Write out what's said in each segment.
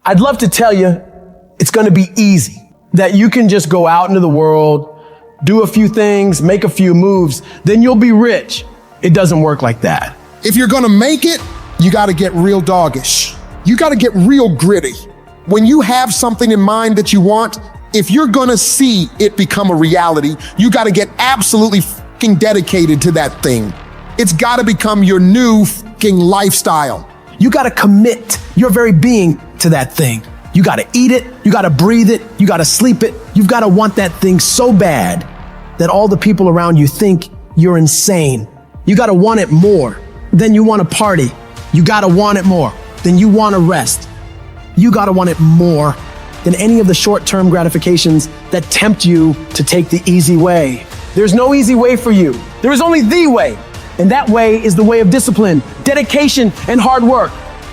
I'd love to tell you it's going to be easy, that you can just go out into the world, do a few things, make a few moves, then you'll be rich. It doesn't work like that. If you're gonna make it, you gotta get real doggish. You gotta get real gritty. When you have something in mind that you want, if you're gonna see it become a reality, you gotta get absolutely fucking dedicated to that thing. It's gotta become your new fucking lifestyle. You gotta commit your very being to that thing. You gotta eat it, you gotta breathe it, you gotta sleep it. You've gotta want that thing so bad that all the people around you think you're insane. You gotta want it more than you want to party. You gotta want it more than you want to rest. You gotta want it more than any of the short-term gratifications that tempt you to take the easy way. There's no easy way for you. There is only the way. And that way is the way of discipline, dedication, and hard work.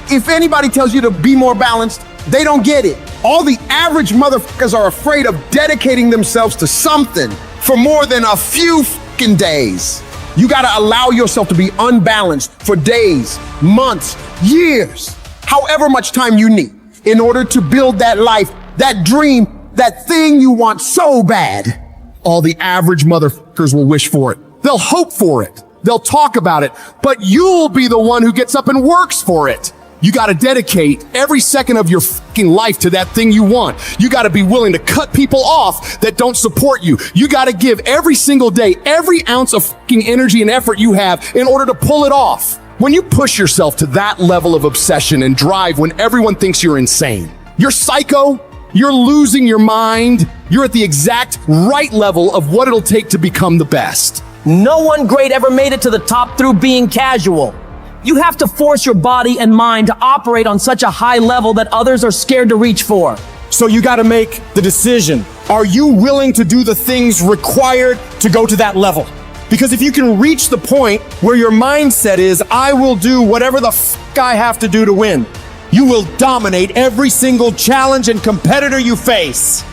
If anybody tells you to be more balanced, they don't get it. All the average motherfuckers are afraid of dedicating themselves to something for more than a few fucking days. You gotta allow yourself to be unbalanced for days, months, years, however much time you need in order to build that life, that dream, that thing you want so bad. All the average motherfuckers will wish for it. They'll hope for it. They'll talk about it, but you'll be the one who gets up and works for it. You gotta dedicate every second of your fucking life to that thing you want. You gotta be willing to cut people off that don't support you. You gotta give every single day, every ounce of fucking energy and effort you have in order to pull it off. When you push yourself to that level of obsession and drive when everyone thinks you're insane, you're psycho, you're losing your mind, you're at the exact right level of what it'll take to become the best. No one great ever made it to the top through being casual. You have to force your body and mind to operate on such a high level that others are scared to reach for. So you gotta make the decision. Are you willing to do the things required to go to that level? Because if you can reach the point where your mindset is, I will do whatever the fuck I have to do to win, you will dominate every single challenge and competitor you face.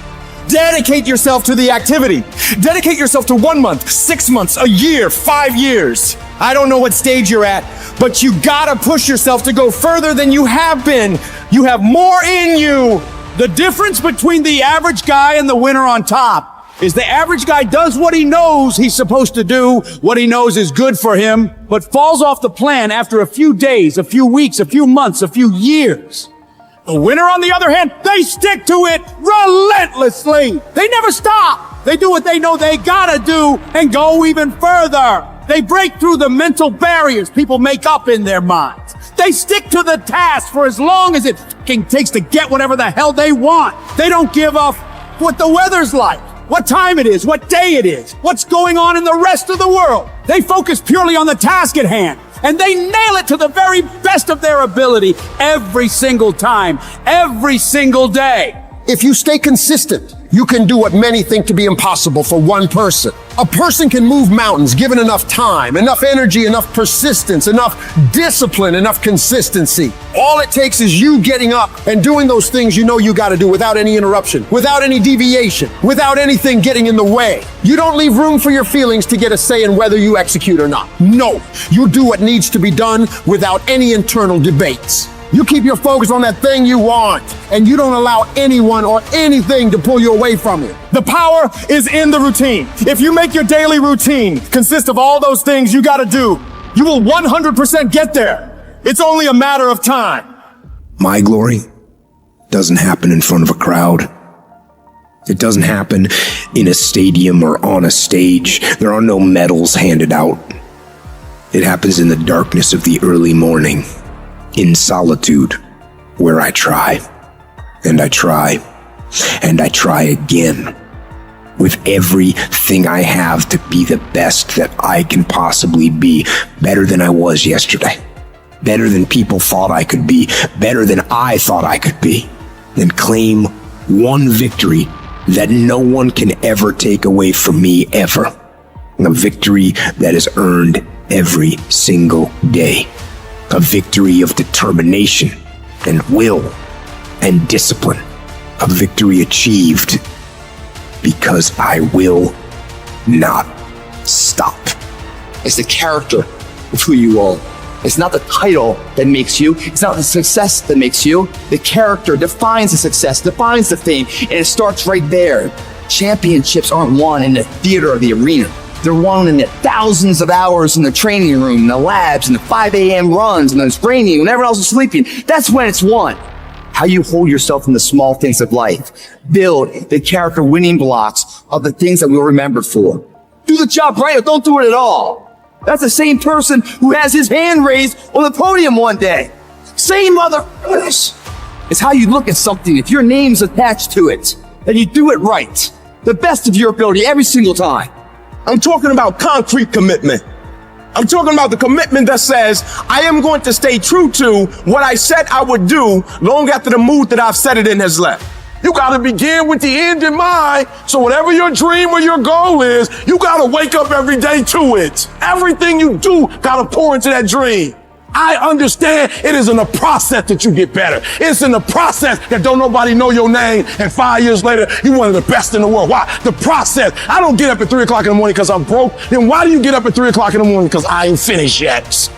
Dedicate yourself to the activity. Dedicate yourself to 1 month, 6 months, a year, 5 years. I don't know what stage you're at, but you gotta push yourself to go further than you have been. You have more in you. The difference between the average guy and the winner on top is the average guy does what he knows he's supposed to do, what he knows is good for him, but falls off the plan after a few days, a few weeks, a few months, a few years. The winner, on the other hand, they stick to it relentlessly. They never stop. They do what they know they gotta do and go even further. They break through the mental barriers people make up in their minds. They stick to the task for as long as it fucking takes to get whatever the hell they want. They don't give a what the weather's like, what time it is, what day it is, what's going on in the rest of the world. They focus purely on the task at hand. And they nail it to the very best of their ability every single time, every single day. If you stay consistent, you can do what many think to be impossible for one person. A person can move mountains given enough time, enough energy, enough persistence, enough discipline, enough consistency. All it takes is you getting up and doing those things you know you gotta do without any interruption, without any deviation, without anything getting in the way. You don't leave room for your feelings to get a say in whether you execute or not. No, you do what needs to be done without any internal debates. You keep your focus on that thing you want, and you don't allow anyone or anything to pull you away from it. The power is in the routine. If you make your daily routine consist of all those things you gotta do, you will 100% get there. It's only a matter of time. My glory doesn't happen in front of a crowd. It doesn't happen in a stadium or on a stage. There are no medals handed out. It happens in the darkness of the early morning, in solitude, where I try, and I try, and I try again, with everything I have to be the best that I can possibly be, better than I was yesterday, better than people thought I could be, better than I thought I could be, and claim one victory that no one can ever take away from me ever, a victory that is earned every single day. A victory of determination and will and discipline. A victory achieved because I will not stop. It's the character of who you are. It's not the title that makes you. It's not the success that makes you. The character defines the success, defines the fame, and it starts right there. Championships aren't won in the theater or the arena. They're won in the thousands of hours in the training room, in the labs, in the 5 a.m. runs, and it's raining, when everyone else is sleeping. That's when it's won. How you hold yourself in the small things of life. Build the character winning blocks of the things that we'll remember for. Do the job right or don't do it at all. That's the same person who has his hand raised on the podium one day. Same motherfuckers. It's how you look at something. If your name's attached to it, then you do it right. The best of your ability every single time. I'm talking about concrete commitment. I'm talking about the commitment that says, I am going to stay true to what I said I would do long after the mood that I've set it in has left. You gotta begin with the end in mind, so whatever your dream or your goal is, you gotta wake up every day to it. Everything you do gotta pour into that dream. I understand it is in the process that you get better. It's in the process that don't nobody know your name, and 5 years later, you're one of the best in the world. Why? The process. I don't get up at 3 o'clock in the morning because I'm broke. Then why do you get up at 3 o'clock in the morning? Because I ain't finished yet.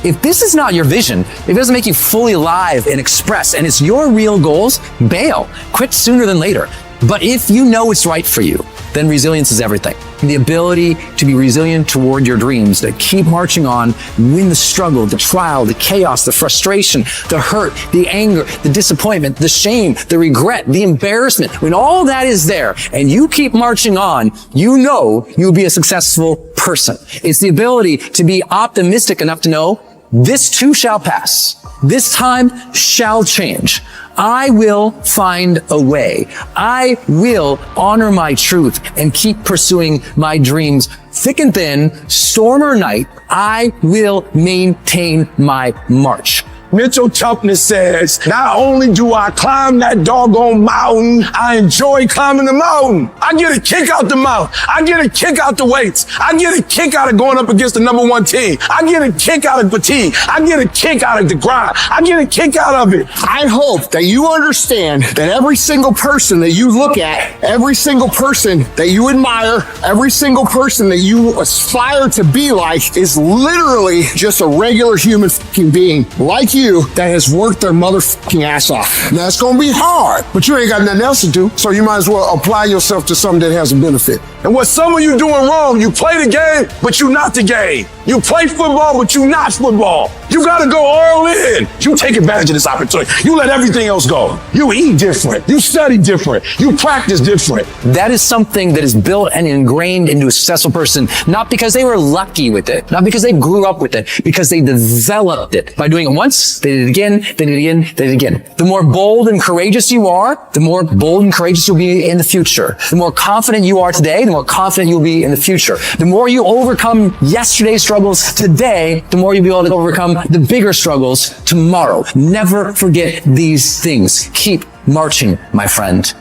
If this is not your vision, if it doesn't make you fully alive and express, and it's your real goals, bail. Quit sooner than later. But if you know it's right for you, then resilience is everything. The ability to be resilient toward your dreams, to keep marching on, win the struggle, the trial, the chaos, the frustration, the hurt, the anger, the disappointment, the shame, the regret, the embarrassment. When all that is there and you keep marching on, you know you'll be a successful person. It's the ability to be optimistic enough to know this too shall pass. This time shall change. I will find a way. I will honor my truth and keep pursuing my dreams. Thick and thin, storm or night, I will maintain my march. Mental toughness says, not only do I climb that doggone mountain, I enjoy climbing the mountain. I get a kick out the mountain. I get a kick out the weights. I get a kick out of going up against the #1 team. I get a kick out of fatigue. I get a kick out of the grind. I get a kick out of it. I hope that you understand that every single person that you look at, every single person that you admire, every single person that you aspire to be like is literally just a regular human fucking being like you that has worked their motherfucking ass off. Now it's gonna be hard, but you ain't got nothing else to do, so you might as well apply yourself to something that has a benefit. And what some of you doing wrong, you play the game, but you not the game. You play football, but you not football. You gotta go all in. You take advantage of this opportunity. You let everything else go. You eat different. You study different. You practice different. That is something that is built and ingrained into a successful person, not because they were lucky with it, not because they grew up with it, because they developed it by doing it once, they did it again, they did it again, they did it again. The more bold and courageous you are, the more bold and courageous you'll be in the future. The more confident you are today, the more confident you'll be in the future. The more you overcome yesterday's struggles today, the more you'll be able to overcome the bigger struggles tomorrow. Never forget these things. Keep marching, my friend.